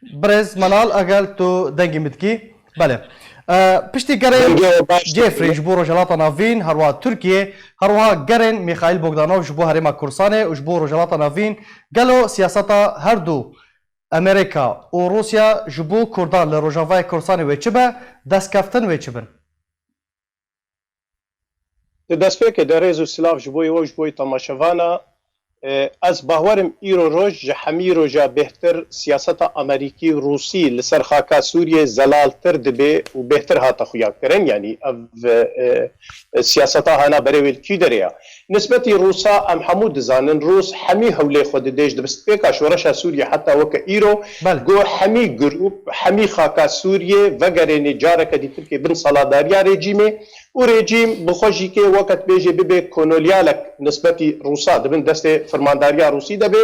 برز منال اگل تو دنگی متکی بله پشتی گرن جفری جبو رجالات ناوین هروا ترکیه هروا گرن میخائیل بوگدانوف جبو هرما کورسانه و جبو رجالات ناوین گلو سیاستا هر دو امریکا و روسیا جبو کردان لروجاوای کورسانه و چبه دست کفتن و چبن دست پێکێ دەڕێز و سلااف ji بۆی ئەوە ji بۆی تەماشەوانە ئەس باوەرم ئیرۆ ڕۆژ ji hemî roja bêhtir siyaseta Amerîkî Rûsî li ser xaka Sûriyê zelaltir dibe û bêhtir hate xuyakirin yanî ev siyaseta hana berê wê kî derê nisbetî Rûsa em hemû dizanin Rûs hemî hewlê xwe didê ji dibistpêka şoreşa Sûriye heta weke îro got hemî grûp hemî xaka Sûriyê vegerênê careke dîtir kê bin saladariya rejîmê û rejîm bixwe jî kê weket bêjê bibe kolonyalek nisbetî Rûsa dibin destê firmandariya Rûsî debe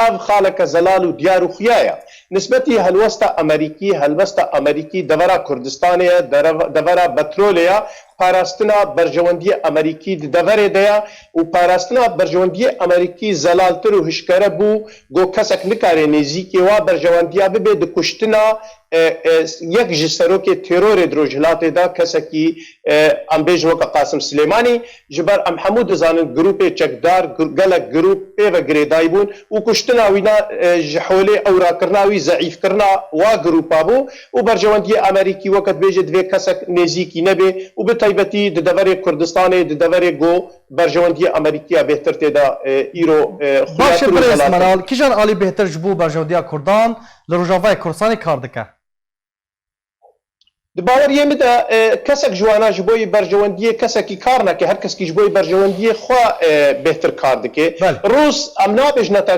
ev xaleke zelal û diyar û xuya ye nisbetî helwesta Amerîkî helwesta Amerîkî devera Kurdistanê ye devera petrolê ye parastina berjewendiyê Amerîkî di deverê de ye û parastina berjewendiyê Amerîkî zelaltir û hişkere bû got kesek nikare nêzîkê wa berjewendiya bibe di kuştina yek ji serokê terorê di rojhilatê de kesekî em bêjin weke Qasim Silêmanî ji ber em hemû dizanin grûpê çekdar gelek grûp pêve girêdayî bûn û kuştina wî ne ji holê ewrakirina wî zeîfkirina wa grûpa bû û berjewendiyê Amerîkî weket bêje divê kesek nêzîkî nebe û bi taybetî di deverê Kurdistanê di deverê got berjewendiyê Amerîkî ya bêhtir tê de îro باش برز منال کیجان عالی بهتر جبو برجودیا کردان لروجاوای کورسانی کار دکه Di baweriyê min de kesek jwana ji bo berjewendiyê kesekî kar neke her keskî ji bo berjewendiyê xwe bêhtir kar dike Rûs em nabêjne te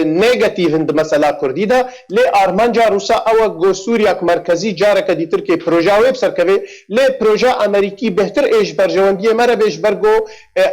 negatîvin di mesela Kurdî de lê armanca Rûsa ew got Sûriyek merkezî careke dîtir kê proja wê bi serkeve lê proja Amerîkî bêhtir ê ji berjewendiyê me re bê ji ber got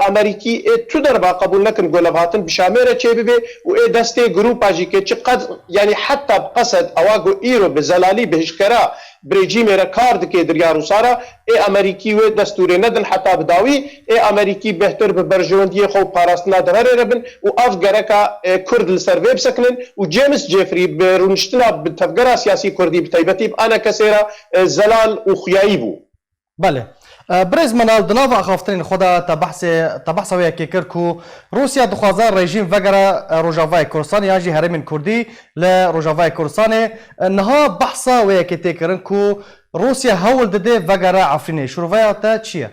Amerîkî ê tu derba qebûl nekin got levhatin bi Şamê re çê bibe û ê destê grûpa jî kê çi qed yanî heta bi qesed ewa got îro bi zelalî bi hişkera برێجیمێ re kar dike diriya Rûsa re ê Amerîkî wê destûrê nedin heta bi dawî ê Amerîkî bêhtir bi berjewendiyê xwe û parastina deverê re bin û ev gereka Kurd li ser vê bisekinin û James Jeffrey bi rûniştina bi tevgera siyasî Kurdî bi taybetî bi ana kesê re zelal û xuyayî bû بله برز منال دناو اخافترین خدا تبحث ویا که کرد کو روسیا دخوازه رژیم وگره روجاوای کورسان یا جی هرمین کردی ل روجاوای کورسان نها بحثا ویا که تکرن کو روسیا هول دده وگره عفرینه شروعیا تا چیه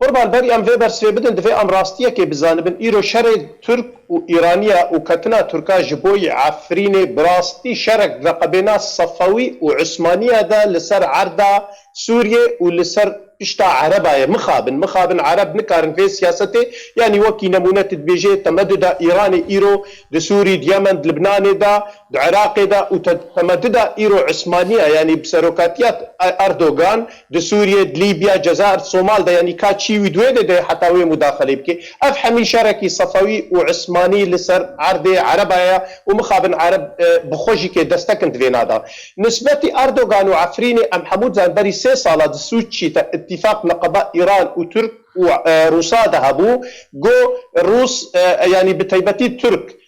قربان بری ام ویبر سوی بدن دفعه ام راستیه که بزانبن ایرو شر ترک و ایرانیه و کتنا ترکا جبوی عفرین براستی شرک رقبنا صفوی و عثمانیه ده لسر عرده سوریه و لسر پشتا عربه مخابن عرب نکارن في سیاسته يعني وكي نمونه تدبيجي تمدد ايران ايرو د سوري اليمن لبنان دا د عراق دا وتمدد ايرو عثمانيه يعني بسروكاتيات اردوغان د سوريا ليبيا جزائر الصومال دا يعني كاتشي ودوي دا حتى وي مداخله بك افحمي شركي صفوي وعثماني لسر عرض عربيه ومخابن عرب بخوجي كي دستكنت فينا دا نسبتي اردوغان وعفريني ام حمود زنبري 3 ساله د سوتشي اتفاق نقباء ايران وترك وروسا ذهبوا جو روس يعني بتيبتي ترك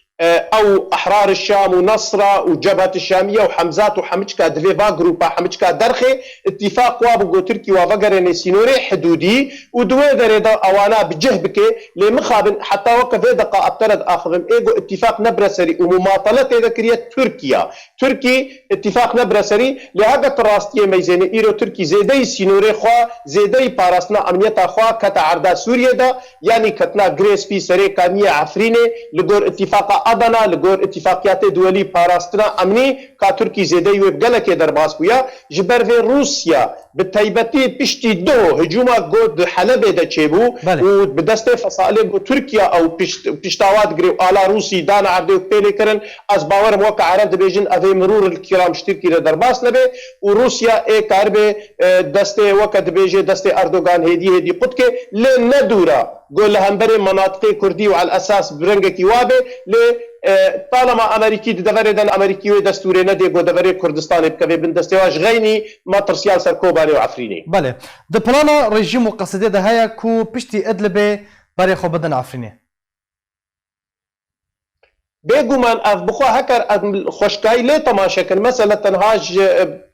او احرار الشام ونصره وجبهه الشاميه وحمزات وحمجكا دفيفا جروبا حمجكا درخي اتفاق وابو تركي وفقرن سينوري حدودي ودوي دريدا اوانا بجهبك لمخابن حتى وقف دقه ابترد اخذم ايجو اتفاق نبرسري ومماطله ذكريه تركي اتفاق نبرسري لهذا الراستيه ميزاني ايرو تركي زيدي سينوري خوا زيدي باراسنا امنيتا خوا كتا عردا سوريا دا يعني كتنا جريس بي سري كانيه عفرينه لغور اتفاق ادنا لغور اتفاقيات دولي باراستنا امني کا تركي زيدي وبقلك درباس بويا جبر في روسيا بالتيبتي بشتي دو هجوما قد حلب دا تشيبو وبدست فصائل تركيا او بشتاوات غري على روسي دانا عبدو بيلي كرن از باور موقع عرب بيجن افي مرور الكرام شتركي درباس نبي وروسيا اي كاربي دست وقت بيجي دست اردوغان هدي قدك لندورا قول لهمبري مناطق كردي وعلى الاساس برنجك يوابي طالما امريكي دفردن امريكي دستوري ندي قو دفري كردستان بكفي بن دستواج غيني ما ترسيال سركوباني وعفريني بله د پلانا رژیم وقصده ده هيا كو پشتي ادلبه بري خو بدن عفريني بێگومان ئەف بخوا هەکەر خۆشکایی لێ تەماشەکەن مەسەلە تەنهاش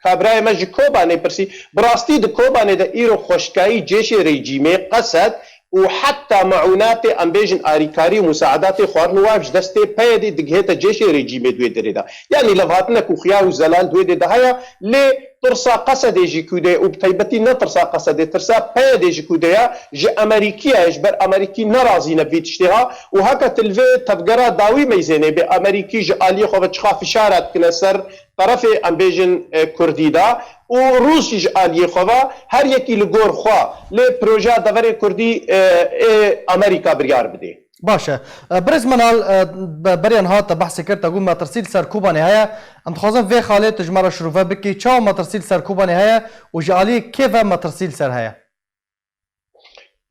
کابرای مەژی کۆبانێ پرسی بڕاستی د کۆبانێدا ئیرۆ خۆشکایی جێشێ رێجیمێ قەسەد وحتى معونات ام بيجن اريكاري ومساعدات خوارن واجد دستي بايدي دغهتا جيش ريجيمي دوي دريدا يعني لفاتنا كوخيا وزلال دوي ده هيا لي ترسا قصد يجي كودي وبتيبتي نترسا قصد ترسا بايدي يجي كوديا جي امريكيه اجبر امريكي نرازي نبي تشتها وهكا تلفي تبقرا داوي ميزيني بامريكي جي الي خو تشخاف اشارات كنسر طرف ام بيجن كرديدا وروس جي الي خو هر يكي لغور خو لي بروجا دوري كردي امريكا بريار بدي باشه برز منال بريان هات بحث كرت اقول ما ترسيل سر كوبا نهايه ام تخازن في خالد تجمره شروفه بكي تشاو ما ترسيل سر كوبا نهايه وجالي كيف ما ترسيل سر هيا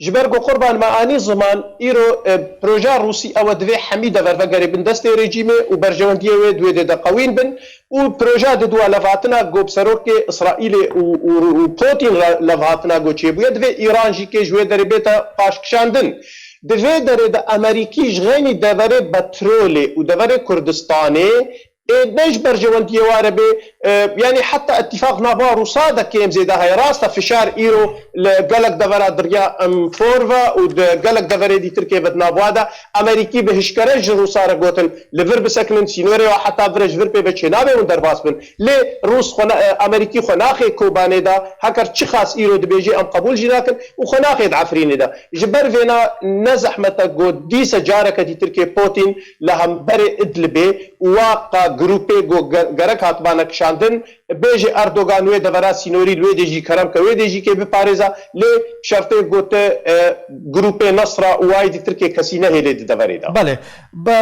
جبرگو قربان معاني زمان ايرو بروجا روسي او دوي حميده ورفقري بن دستي ريجيمي وبرجونديه دوي دا قوين بن وبروجا دو لفاتنا جو بسروكي اسرائيلي وبوتين لفاتنا جو تشيبو دوي ايران جي كي جوي دربيتا باشكشاندن دوی داره د امریکی جغنی دوره بترولي و دوره کردستاني نج برجوانتي واربي يعني حتى اتفاق نافا روسادا كيم زيدا هاي راستا فشار ايرو لقلق دفرا دريا فورفا وقلق دفرا دي تركيا بدنا بوادا امريكي بهشكرج روسارا قوتن لفر بسكنن سينوري وحتى فرج فر بي بچنابي من درباس بن لي روس خنا امريكي خناخي كوباني دا هكر چي خاص ايرو دبيجي ام قبول جناكن وخناخي دعفريني دا جبر فينا نزحمتا قو دي سجارة دي تركيا بوتين لهم بري ادلبي واقع گروپی گو گرک هاتبانه کشاندن بیجی اردوغان وی دورا سینوری لوی دیجی کرم که وی دیجی که بپارزا لی شرطه گوته گروپی نصر وای دی ترکی کسی نه هلی دی دوری دا بله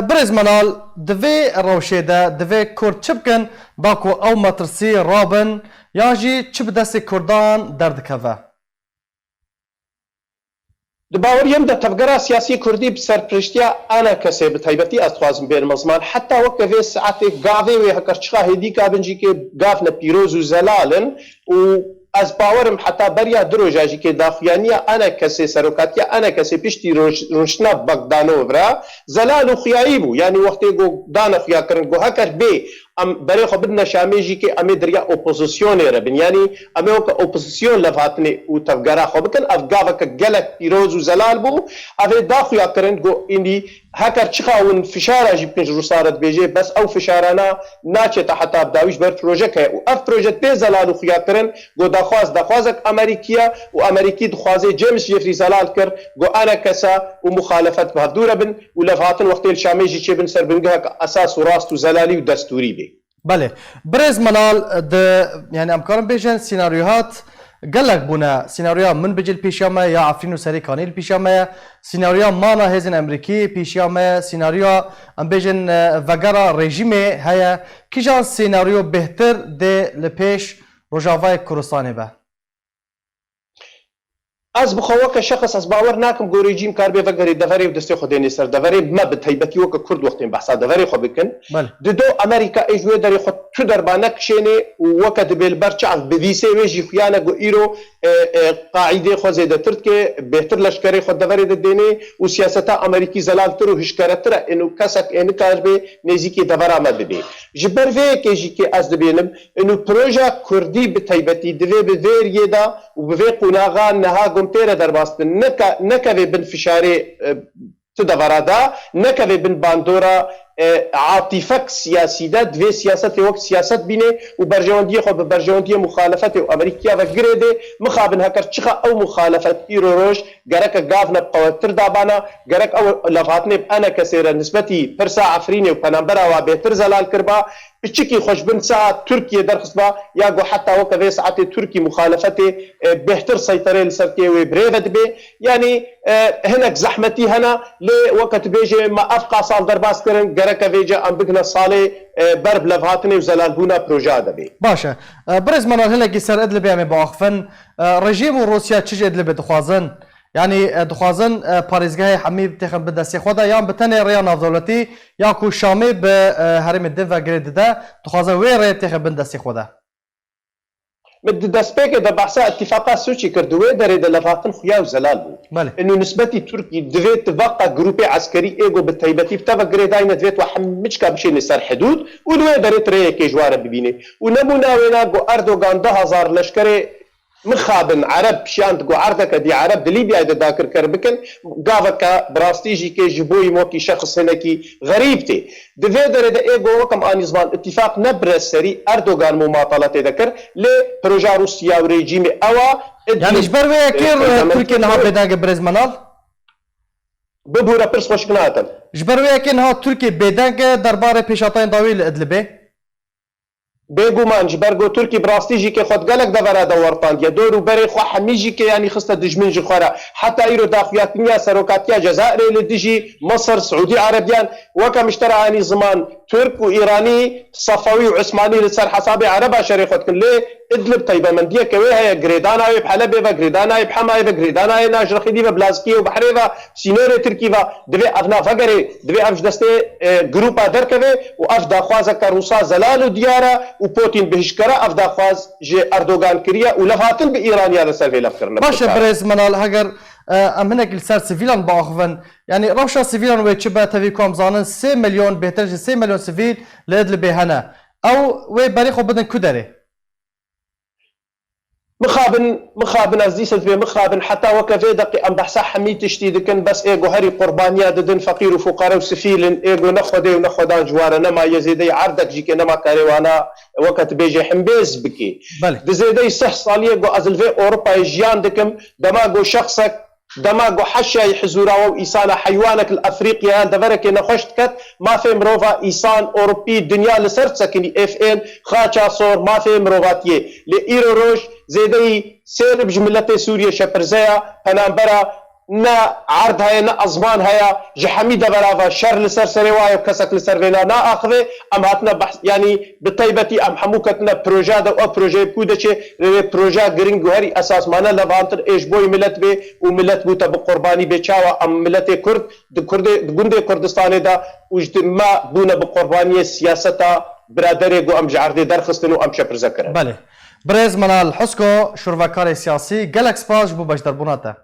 برز منال دوی روشه دا دوی کرد چه بکن باکو او مترسی رابن یا جی چه بدست کردان دردکوه دباوریم ده تفجرا سیاسی کردی بسرپرشتیا انا کسی بتایبتی از خوازم بیر مزمان حتی وقت وی ساعت گاوی وی هکر چخا هدی کابنجی که گاف نپیروز و زلالن و از باورم حتی بریا دروجاجی که داخیانیا انا کسی سروکاتیا انا کسی پشتی روشنا بغدانو برا زلال و خیایی بو یعنی وقتی گو دانا خیا کرن گو هکر بی ام برای خو بدنا شامیجی که امی دریا اپوزیسیون ربن یعنی امی وک اپوزیسیون لفاتنی و تفگرا خو بکن افگاوا که گلک پیروز و زلال بو اوی داخیا کرن گو اینی هکر چخاون فشار جی پنج روسارت بیجه بس او فشارانا ناچه تا حتی بداویش بر پروژه که و اف پروژه تی زلال و خیا کرن گو دخوازك امريكيه وامريكي دخوازي جيمس جيفري زلال كر جو انا كسا ومخالفه بهدوره بن ولفاتن وقت الشامي جي بن سر بنجها اساس وراست وزلالي ودستوري بي بله برز منال يعني امكان بيجن سيناريوهات قالك بنا سيناريو من بجل بيشامه يا عفرين وسري كانيل بيشامه سيناريو مانا هزن امريكي بيشامه سيناريو ام بيجن فغارا ريجيمي هيا كيجان سيناريو بهتر دي لبيش روجاوای کردستان به از بخواه که شخص از باور ناکم گو رژیم کار به وگری دوری و دستی خود نیستر دوری ما به تایبتی و که کرد وقتی بحثا دوری خو بکن دو امریکا ایجوی داری خود تو در بانک شینه و وقت بیل برچع بدیسه ویجی خیانه گو ایرو قاعده خو زیده ترد که بهتر لشکری خود دوری دینه و سیاستا امریکی زلال تر و هشکرتر اینو کسک این کار به نزیکی دور آمد بی جبر وی که جی که از دبینم اینو پروژه کردی به تایبتی دوی به ویریه دا و به وی قناغا نها تيرا درباستن نكوي بن فشاري تدفرادا نكوي بن باندورا عاطفك سياسي دا دوي سياسة وقت سياسة بيني وبرجواندية خو ببرجواندية مخالفة وامريكيا وغريدي مخابن هكر چخا او مخالفة ايرو روش غرق غافنا بقواتر دابانا غرق او لفاتني بانا كسيرا نسبتي برسا عفريني وبنامبرا وبيتر زلال كربا بچکی خوش بن ساعت ترکیه درخص با یا گو حتی وقت ساعت ترکی مخالفته بهتر سيطره لسركي وبريفت بي يعني هناك زحمتي هنا لوقت بيجي ما افقى صال درباس كرن غرك فيجا ام بكنا صالي برب لفاتني وزلالبونا بروجا دبي باشا برز منال هلكي سر ادلب يعني باخفن رژیم روسيا چج ادلب دخوازن يعني دخوازن باريزگاه حمي بتخن بدسي خدا يا بتني ريا نافدولتي يا كو شامي بهرم الدفا جريد ده دخوازن وين ريا بتخن بدسي خدا مد دەستپێکە دە بەحسا اتفاقا سوچی کردوێ دەرێ دەلەفاتن خویا و زەلال بوو ئەنو نسبەتی تورکی دەوێت بەقا گروپی عسکەری ئێگۆ بە تایبەتی بتەوە گرێداینە دەوێت و هەمچکا بچێنێ سەر حدود و دوێ دەرێت ڕێیەکێ ژوارە ببینێ و نەبوو ناوێنا بۆ ئەردۆگان 10,000 لەشکرێ مخابن عرب شاند گو عردك دي عرب دليبيا اذا ذاكر كربكن قافك براستيجي كي جبوي موكي شخص هناكي غريبتي دفيدر اذا ايجو وكم اني زمان اتفاق نبر السري اردوغان مماطلة ذكر لبروجا روسيا وريجيمي اوا يعني جبر ويا كير تركيا نها بداغ بريز منال ببورا برس خوشكناتن جبر ويا كي نها تركيا بداغ دربار بيشاطين طويل ادلبه بێگومان ji ber got Tirkî birastî jî kê xwe gelek devera de wertandiye dor û berê xwe hemî jî kê yanî xiste dijmin ji xwe re heta îro daxuyatiniya serokatiya Cezayirê li dijî Mesir Suudî Erebiyan weke miştera anî ziman Türk û Îranî Sefewî û Usmanî li ser hesabê Ereba şerê xwe dikin lê İdlib taybemendiyeke wê heye girêdana wê bi Helebê ve girêdana wê bi Hemayê ve girêdana wê Najrixîdî ve Bilazikiyê û Bihrê ve Sînorê Tirkî ve divê ev navegerê divê ev ji destê grupa derkeve û ev daxwazeka Rûsa zelal û diyara û Putin bihişkara ev daxwaz ji Erdogan kiriye û levhatin bi Îraniya li ser vê levkirine. Baş e birêz Menal heger em hinek li ser sivîlan biaxivin yani rewşa sivîlan wê çi be tevî ku em zanin 3 milyon bêhtir ji 3 milyon sivîl li Idlibê hene ew wê berê xwe bidin ku derê مخابن از دیست به مخابن حتی وکفه دقی ام بحثا حمی تشتی دکن بس ایگو هری قربانیا ددن فقیر و فقرا و سفیلن ایگو نخوده و نخودان جواره نما یزیده عردک جی که نما کاریوانا وقت بیجه حمبیز بکی دزیده 6 سالی ایگو از الوی اوروپا جیان دکم دماغو شخصک دماغو حشای حزورا و ایسان حیوانک الافریقیا دورک نخشت کت ما فی مروفا ایسان اوروپی دنیا لسرد سکنی اف ان خاچا صور ما فی مروفاتیه لی ایرو روش زیده سیر بجملت سوریه شپرزیا پنامبرا نا عرض هيا نا أزمان هيا جحمي دبرافا شر لسر سروايا وكسك لسر فينا نا أخذ أم هاتنا بحث يعني بالطيبتي أم حموكتنا بروجا دا أو بروجا بكودة بروجا جرينجو هري أساس مانا لفانتر إيش بوي ملت بي وملت بوتا بقرباني بيشاوا أم ملت كرد دقوندي كردستاني دا وجدما بونا بقربانية سياستا برادري قو أم جعردي درخستنو أم شبر ذكرها بله بريز منال حسكو شيروكارê سياسي جالك سباش بو باش دربوناته